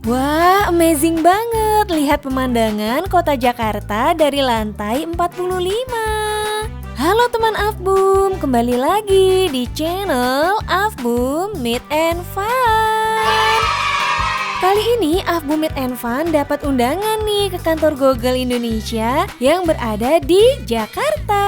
Wah, amazing banget lihat pemandangan kota Jakarta dari lantai 45. Halo teman Afbum, kembali lagi di channel Afbum Meet and Fun. Kali ini Afbum Meet and Fun dapat undangan nih ke kantor Google Indonesia yang berada di Jakarta.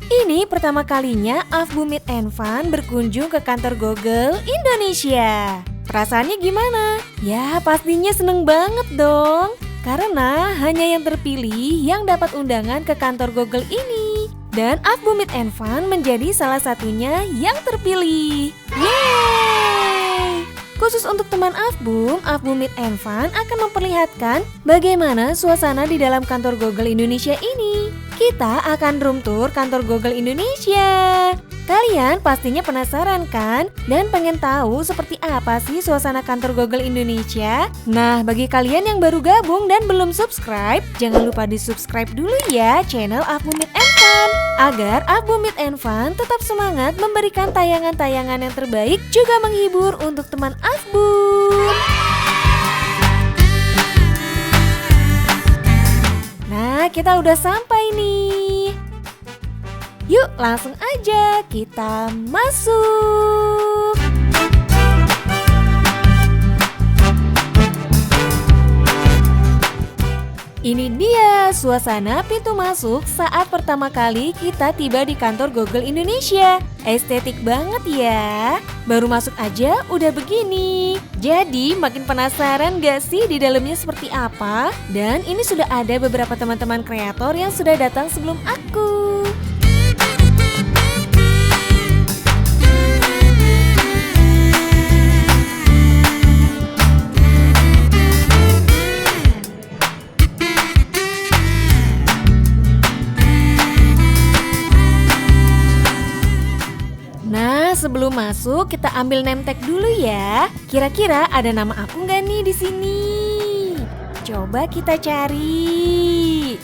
Ini pertama kalinya Afbum Meet and Fun berkunjung ke kantor Google Indonesia. Perasaannya gimana? Ya pastinya seneng banget dong. Karena hanya yang terpilih yang dapat undangan ke kantor Google ini. Dan Afbum Meet and Fun menjadi salah satunya yang terpilih. Yeay! Khusus untuk teman Afbum Meet and Fun akan memperlihatkan bagaimana suasana di dalam kantor Google Indonesia ini. Kita akan room tour kantor Google Indonesia. Kalian pastinya penasaran kan? Dan pengen tahu seperti apa sih suasana kantor Google Indonesia? Nah, bagi kalian yang baru gabung dan belum subscribe, jangan lupa di-subscribe dulu ya channel Afbum Meet and Fun, agar Afbum Meet and Fun tetap semangat memberikan tayangan-tayangan yang terbaik juga menghibur untuk teman Afbum. Nah, kita udah sampai nih. Yuk langsung aja kita masuk. Ini dia suasana pintu masuk saat pertama kali kita tiba di kantor Google Indonesia. Estetik banget ya. Baru masuk aja udah begini. Jadi makin penasaran gak sih di dalamnya seperti apa? Dan ini sudah ada beberapa teman-teman kreator yang sudah datang sebelum aku. Sebelum masuk kita ambil name tag dulu ya. Kira-kira ada nama aku nggak nih di sini? Coba kita cari.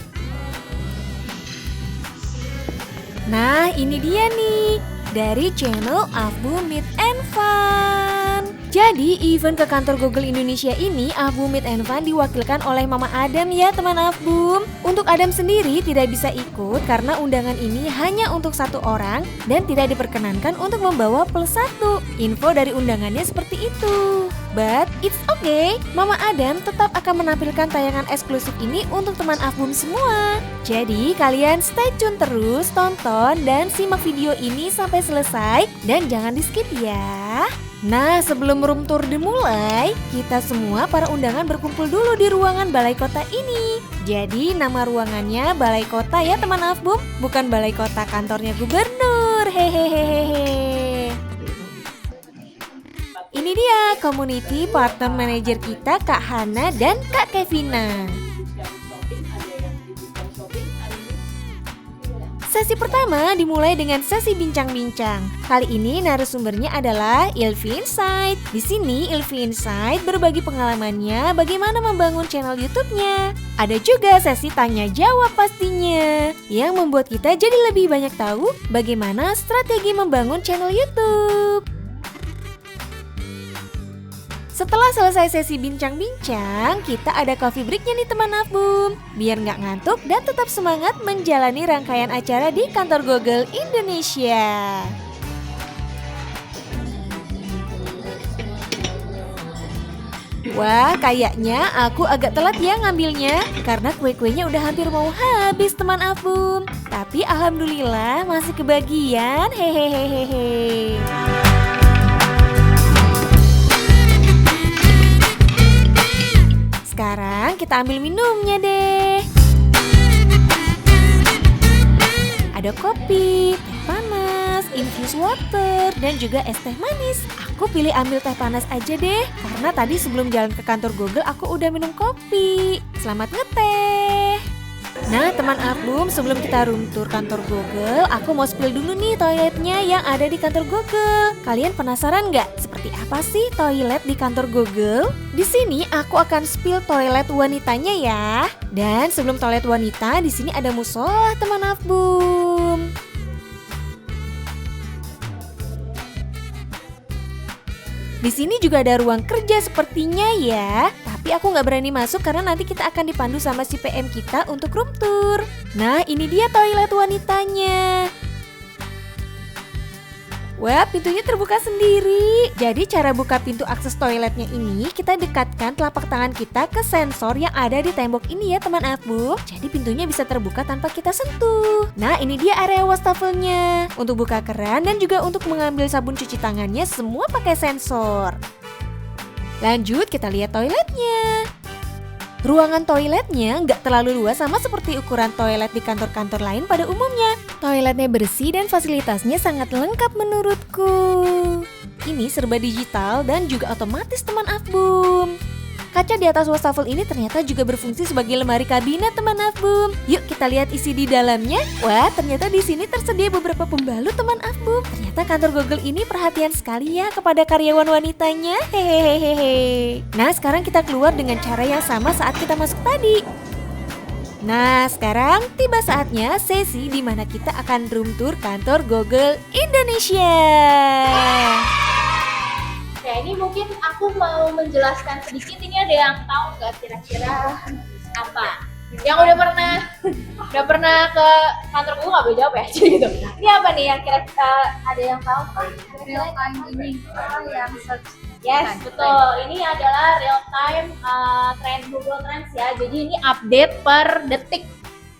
Nah, ini dia nih dari channel Afbum Meet and Fun. Jadi event ke kantor Google Indonesia ini Afbum Meet and Fun diwakilkan oleh Mama Adam ya teman Afbum. Untuk Adam sendiri tidak bisa ikut karena undangan ini hanya untuk satu orang dan tidak diperkenankan untuk membawa plus satu. Info dari undangannya seperti itu. But it's okay, Mama Adam tetap akan menampilkan tayangan eksklusif ini untuk teman Afbum semua. Jadi kalian stay tune terus, tonton dan simak video ini sampai selesai dan jangan di skip ya. Nah, sebelum room tour dimulai, kita semua para undangan berkumpul dulu di ruangan balai kota ini. Jadi nama ruangannya balai kota ya teman Afbum, bukan balai kota kantornya gubernur. Hehehehe. Ini dia community partner manager kita Kak Hana dan Kak Kevina. Sesi pertama dimulai dengan sesi bincang-bincang. Kali ini narasumbernya adalah Ilvi Insight. Di sini Ilvi Insight berbagi pengalamannya bagaimana membangun channel YouTube-nya. Ada juga sesi tanya jawab pastinya, yang membuat kita jadi lebih banyak tahu bagaimana strategi membangun channel YouTube. Setelah selesai sesi bincang-bincang, kita ada coffee breaknya nih teman Afbum. Biar nggak ngantuk dan tetap semangat menjalani rangkaian acara di kantor Google Indonesia. Wah, kayaknya aku agak telat ya ngambilnya karena kue-kuenya udah hampir mau habis teman Afbum. Tapi alhamdulillah masih kebagian, hehehehe. Sekarang kita ambil minumnya deh. Ada kopi, teh panas, infused water, dan juga es teh manis. Aku pilih ambil teh panas aja deh, karena tadi sebelum jalan ke kantor Google aku udah minum kopi. Selamat ngeteh. Nah teman Afbum, sebelum kita room tour kantor Google, aku mau spill dulu nih toiletnya yang ada di kantor Google. Kalian penasaran nggak seperti apa sih toilet di kantor Google? Di sini aku akan spill toilet wanitanya ya. Dan sebelum toilet wanita, di sini ada musola teman Afbum. Di sini juga ada ruang kerja sepertinya ya. Tapi Tapi aku nggak berani masuk karena nanti kita akan dipandu sama si PM kita untuk room tour. Nah, ini dia toilet wanitanya. Wah, pintunya terbuka sendiri. Jadi cara buka pintu akses toiletnya ini, kita dekatkan telapak tangan kita ke sensor yang ada di tembok ini ya teman Afbum. Jadi pintunya bisa terbuka tanpa kita sentuh. Nah, ini dia area wastafelnya. Untuk buka keran dan juga untuk mengambil sabun cuci tangannya semua pakai sensor. Lanjut kita lihat toiletnya. Ruangan toiletnya nggak terlalu luas sama seperti ukuran toilet di kantor-kantor lain pada umumnya. Toiletnya bersih dan fasilitasnya sangat lengkap menurutku. Ini serba digital dan juga otomatis teman Afbum. Kaca di atas wastafel ini ternyata juga berfungsi sebagai lemari kabinet teman Afbum. Yuk kita lihat isi di dalamnya. Wah, ternyata di sini tersedia beberapa pembalut teman Afbum. Ternyata kantor Google ini perhatian sekali ya kepada karyawan wanitanya. Hehehehe. Nah, sekarang kita keluar dengan cara yang sama saat kita masuk tadi. Nah, sekarang tiba saatnya sesi di mana kita akan room tour kantor Google Indonesia. Oke, ini mungkin aku mau menjelaskan sedikit. Ini ada yang tahu nggak kira-kira apa? Yang udah pernah ke kantor Google nggak boleh jawab ya, gitu. Ini apa nih yang kira-kira ada yang tahu kan? Real time ini yang search. Yes, betul. Ini adalah real time trend Google Trends ya. Jadi ini update per detik.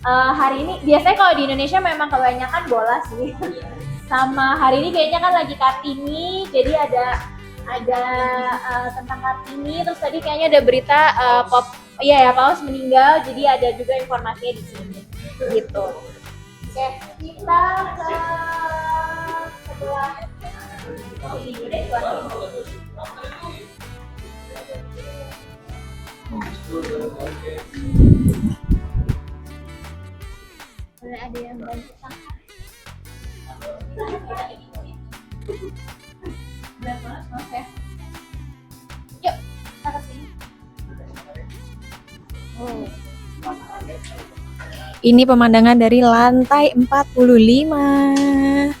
Hari ini biasanya kalau di Indonesia memang kebanyakan bola sih. Sama hari ini kayaknya kan lagi Kartini, jadi ada tentang Kartini. Terus tadi kayaknya ada berita Paus meninggal, jadi ada juga informasinya di sini. Gitu. Oke, kita ke sebelah boleh ada yang bantu sangka? Maaf ya. Yuk, kita ke sini. Ini pemandangan dari lantai 45.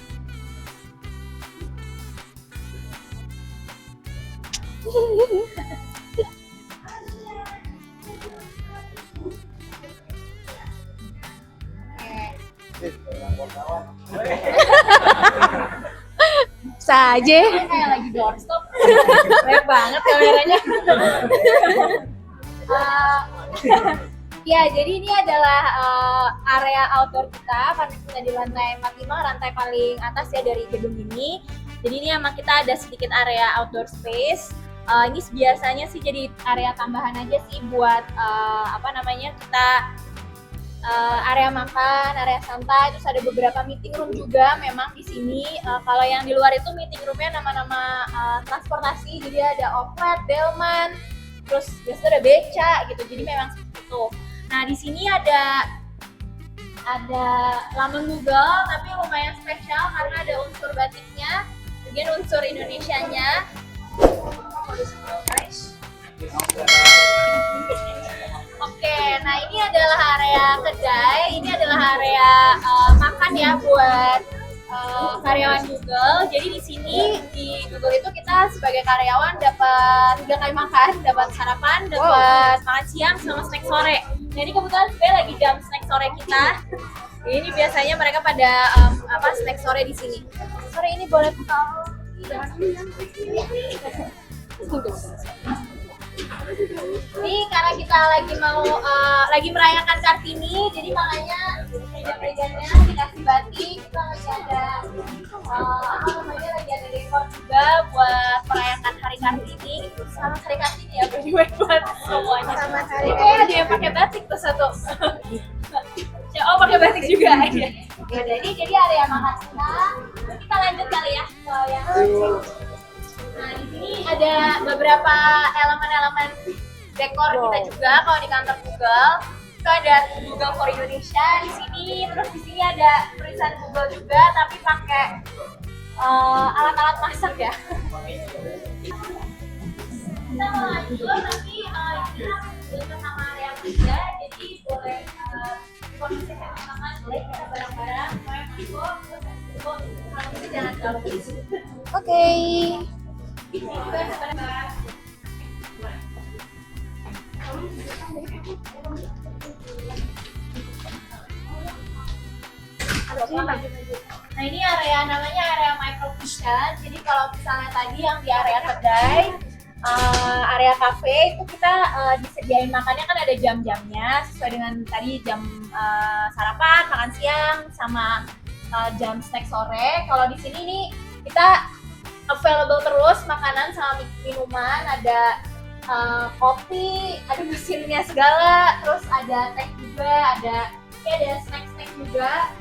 Saja. Kayak lagi doorstop. Banyak banget kameranya. Ya, jadi ini adalah area outdoor kita karena kita di lantai 45, lantai paling atas ya dari gedung ini. Jadi ini emang kita ada sedikit area outdoor space. Ini biasanya sih jadi area tambahan aja sih buat kita area makan, area santai, terus ada beberapa meeting room juga memang di sini. Kalau yang di luar itu meeting roomnya nama-nama transportasi, jadi ada Oplet, Delman, terus biasanya ada beca gitu. Jadi memang seperti itu. Nah di sini ada laman Google tapi lumayan spesial karena ada unsur batiknya, kemudian unsur Indonesianya. Oke, nah ini adalah area kedai, ini adalah area makan ya buat karyawan Google. Jadi di sini di Google itu kita sebagai karyawan dapat 3 kali makan, dapat sarapan, dapat makan siang sama snack sore. Jadi kebetulan sebenarnya lagi jam snack sore kita. Ini biasanya mereka pada snack sore di sini. Sore ini boleh buka. Ini karena kita lagi merayakan Kartini, jadi makanya meja-mejanya dikasih batik. Kita lagi ada lagi ada dekor juga buat merayakan hari Kartini. Sama hari Kartini ya, buat semuanya. Sama hari. Kayak ada yang pakai batik tuh satu. Oh, pakai batik juga ya. Jadi area makan kita lanjut kali ya ke yang nah di sini ada beberapa elemen-elemen dekor kita juga kalau di kantor Google. Itu ada Google for Indonesia di sini, terus di sini ada tulisan Google juga tapi pakai alat-alat masak ya. Kita mau lanjut tapi kita sama area kerja, jadi boleh kondisi makan boleh kita bareng-bareng, boleh masuk, kalau kita jangan gabung. Oke. Nah ini area namanya area micro kitchen. Jadi kalau misalnya tadi yang di area kedai, area cafe itu kita disediain makannya kan ada jam-jamnya sesuai dengan tadi jam sarapan, makan siang, sama jam snack sore. Kalau di sini nih kita available terus makanan sama minuman, ada kopi, ada mesinnya segala, terus ada teh juga, ada snack-snack juga.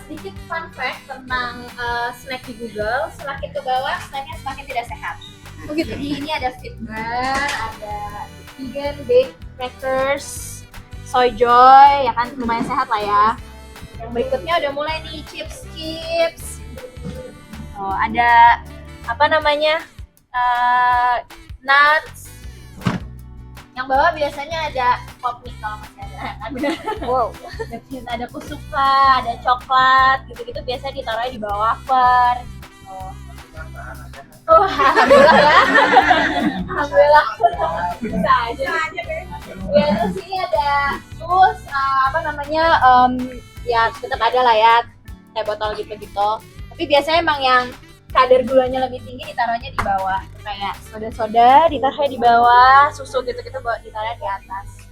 Sedikit fun fact tentang snack di Google, semakin ke bawah snacknya semakin tidak sehat. Begitu. Jadi ini ada fit bar, ada vegan baked crackers, soy joy, ya kan lumayan sehat lah ya. Yang berikutnya udah mulai nih chips. Oh, ada apa namanya nuts. Yang bawah biasanya ada pop mie kalau masih ada. Wow. Ada kusuka, ada coklat, gitu-gitu biasanya ditaruh di bawah wafer. Oh, alhamdulillah ya. Alhamdulillah. Bisa aja. Ya terus ini ada jus, ya tetap ada lah ya, teh botol gitu-gitu. Tapi biasanya emang yang kadar gulanya lebih tinggi ditaruhnya di bawah, kayak soda-soda ditaruhnya di bawah, susu gitu-gitu ditaruhnya di atas.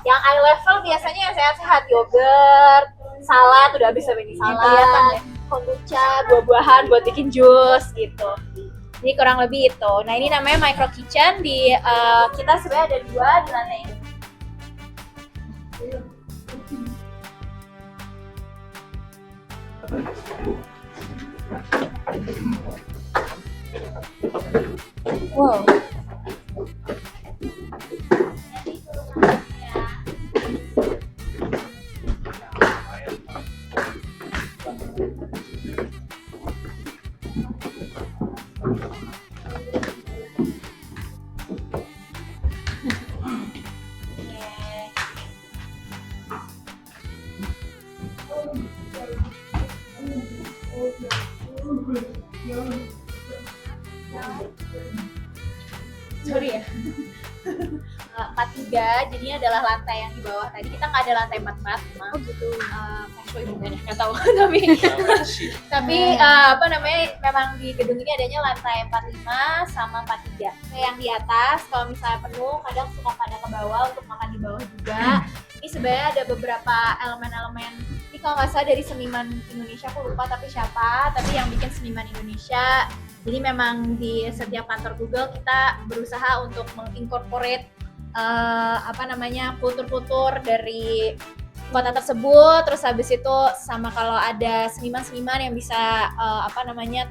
Yang eye level biasanya yang sehat-sehat, yogurt, salad, udah habis ini salad, kombucha, buah-buahan buat bikin jus gitu. Jadi kurang lebih itu. Nah ini namanya micro kitchen di kita sebenarnya ada 2 di lantai ini. Wow. Sorry ya. 43, jadinya adalah lantai yang di bawah. Tadi kita nggak ada lantai 44, memang. Oh gitu. Feng shui mungkin ya, nggak tahu. tapi memang di gedung ini adanya lantai 45 sama 43. Yang di atas, kalau misalnya penuh, kadang suka pada ke bawah untuk makan di bawah juga. Ini sebenarnya ada beberapa elemen-elemen. Ini kalau nggak salah dari seniman Indonesia, aku lupa tapi siapa. Tapi yang bikin seniman Indonesia. Jadi memang di setiap kantor Google kita berusaha untuk mengincorporate kultur-kultur dari kota tersebut. Terus habis itu sama kalau ada seniman-seniman yang bisa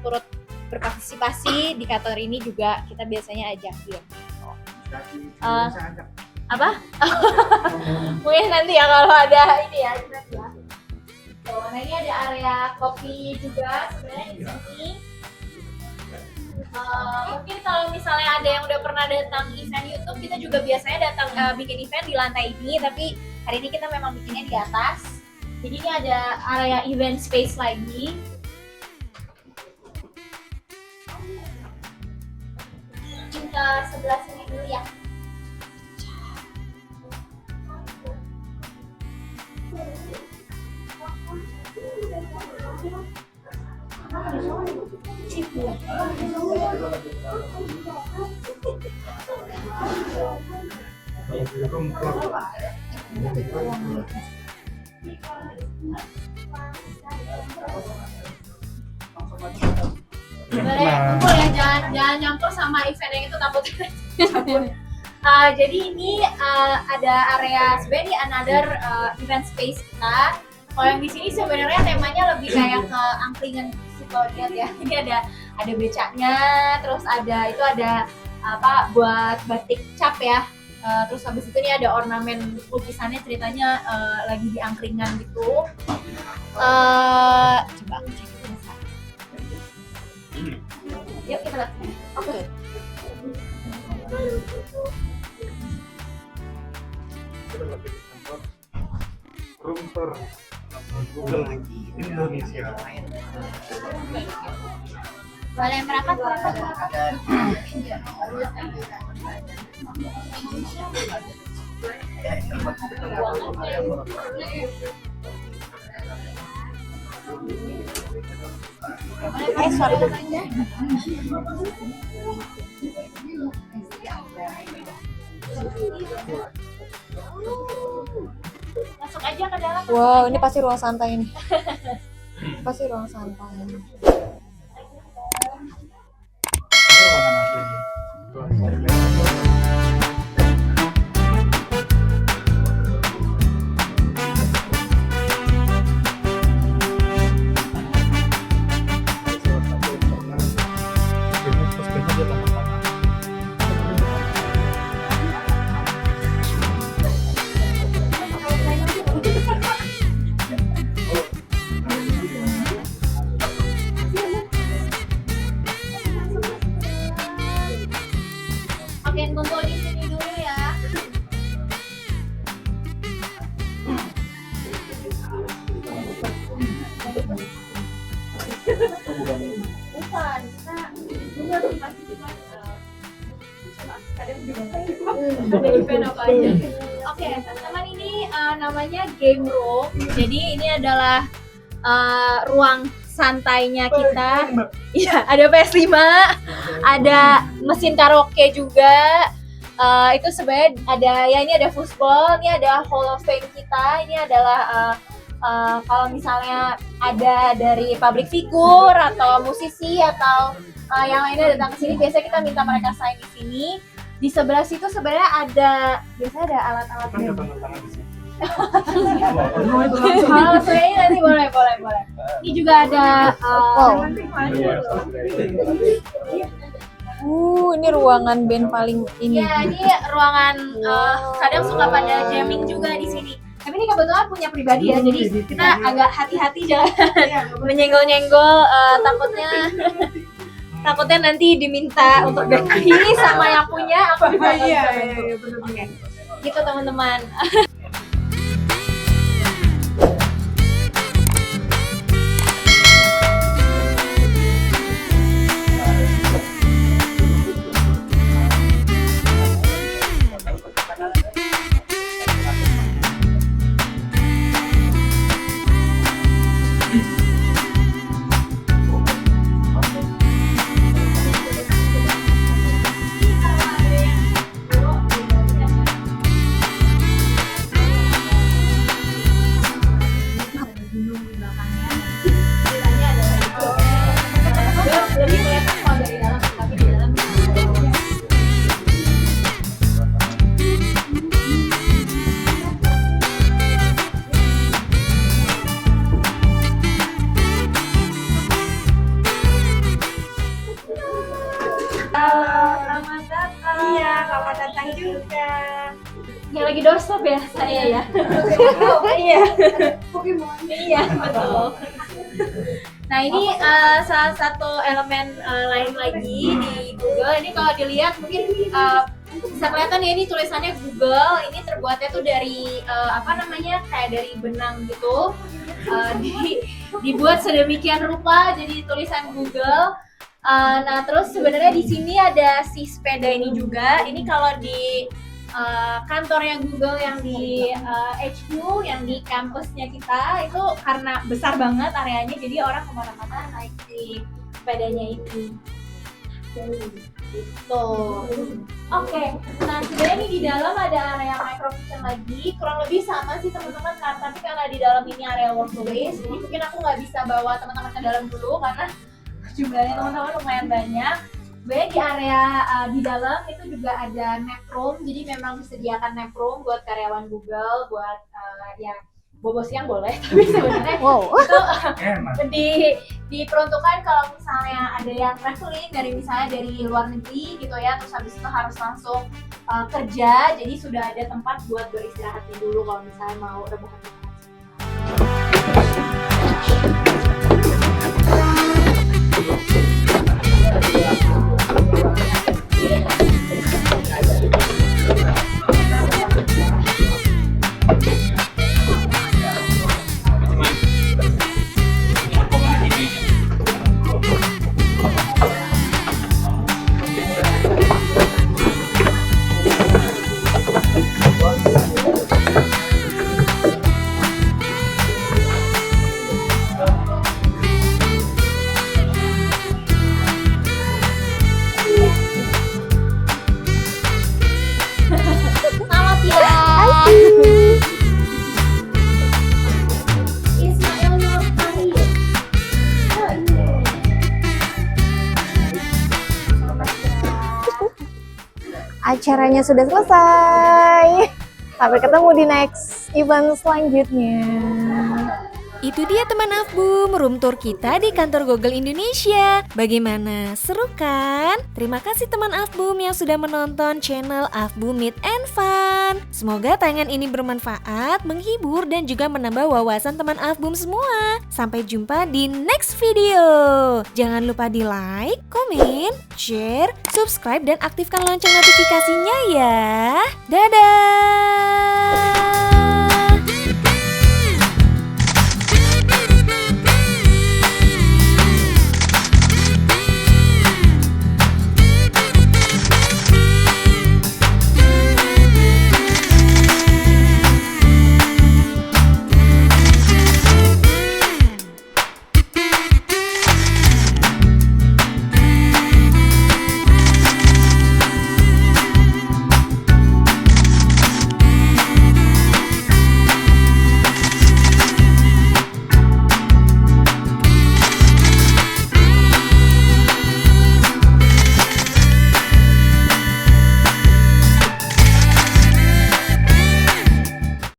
turut berpartisipasi di kantor ini juga kita biasanya ajakin. Mungkin nanti ya kalau ada ini ya. Nah ini ada area kopi juga sebenarnya di sini. Mungkin kalau misalnya ada yang udah pernah datang event YouTube, kita juga biasanya datang bikin event di lantai ini, tapi hari ini kita memang bikinnya di atas. Jadi ini ada area event space lagi. Ke sebelah sini dulu ya. Kumpul ya, jangan nyampur sama event yang itu, takut campur. Jadi ini ada area sebenarnya di another event space kita. Kalau yang di sini sebenarnya temanya lebih kayak ke angkringan sih kalau lihat ya. Ini ada becaknya, terus ada buat batik cap ya. Terus habis itu nih ada ornamen lukisannya, ceritanya lagi di angkringan gitu. Coba aku cek dulu. Yuk kita lihat. Oke. Roomter Google Indonesia. Boleh merapat. Masuk aja ke dalam. Wow, ini pasti ruang santai ini. Pasti ruang santai. Ini ruangan apa ini? Oke, kumpul di sini dulu ya. Bukan, kita juga pasti cuma kadang juga ada event apa aja. Oke, teman-teman, ini namanya game room. Jadi ini adalah ruang santainya kita. Iya, ada PS5, ada mesin karaoke juga. Itu sebenarnya ada ya, ini ada football, ini ada Hall of Fame kita. Ini adalah kalau misalnya ada dari public figure atau musisi atau yang lainnya datang ke sini, biasanya kita minta mereka sign di sini. Di sebelah situ sebenarnya biasanya ada alat-alat band. Kalau saya nanti boleh. Ini juga ada Ini ruangan band paling ini. ya, ini ruangan kadang suka pada jamming juga di sini. Tapi ini kebetulan punya pribadi ya, jadi kita agak hati-hati jangan menyenggol-nyenggol, takutnya nanti diminta untuk ganti sama yang punya. Aku juga nggak bisa bantu. Oke, gitu teman-teman. Lebih kelihatan kalau dari dalam, tapi di dalam selamat datang. Iya, selamat datang juga. Yang lagi doorstop ya saya ya. Iya. Iya, betul. Nah, ini salah satu elemen lain lagi di Google. Ini kalau dilihat mungkin bisa kelihatan ya, ini tulisannya Google. Ini terbuatnya tuh dari kayak dari benang gitu. Dibuat sedemikian rupa jadi tulisan Google. Nah, terus sebenarnya di sini ada si sepeda ini juga. Ini kalau di kantornya Google yang di HQ, yang di kampusnya kita, itu karena besar banget areanya, jadi orang kemana-mana naik di sepedanya ini. Gitu. Oke, nah sebenarnya ini di dalam ada area microvision lagi, kurang lebih sama sih teman-teman kan, tapi karena di dalam ini area workspace, jadi mungkin aku nggak bisa bawa teman-teman ke dalam dulu karena jumlahnya teman-teman lumayan banyak. Sebenarnya di area di dalam itu juga ada nap room, jadi memang disediakan nap room buat karyawan Google, buat ya bobo siang boleh, tapi sebenarnya itu diperuntukkan kalau misalnya ada yang traveling dari luar negeri gitu ya, terus habis itu harus langsung kerja, jadi sudah ada tempat buat beristirahatnya dulu kalau misalnya mau rebahan. acaranya sudah selesai. Sampai ketemu di next event selanjutnya. Itu dia teman Afbum, room tour kita di kantor Google Indonesia. Bagaimana? Seru kan? Terima kasih teman Afbum yang sudah menonton channel Afbum Meet and Fun. Semoga tayangan ini bermanfaat, menghibur, dan juga menambah wawasan teman Afbum semua. Sampai jumpa di next video. Jangan lupa di like, komen, share, subscribe, dan aktifkan lonceng notifikasinya ya. Dadah!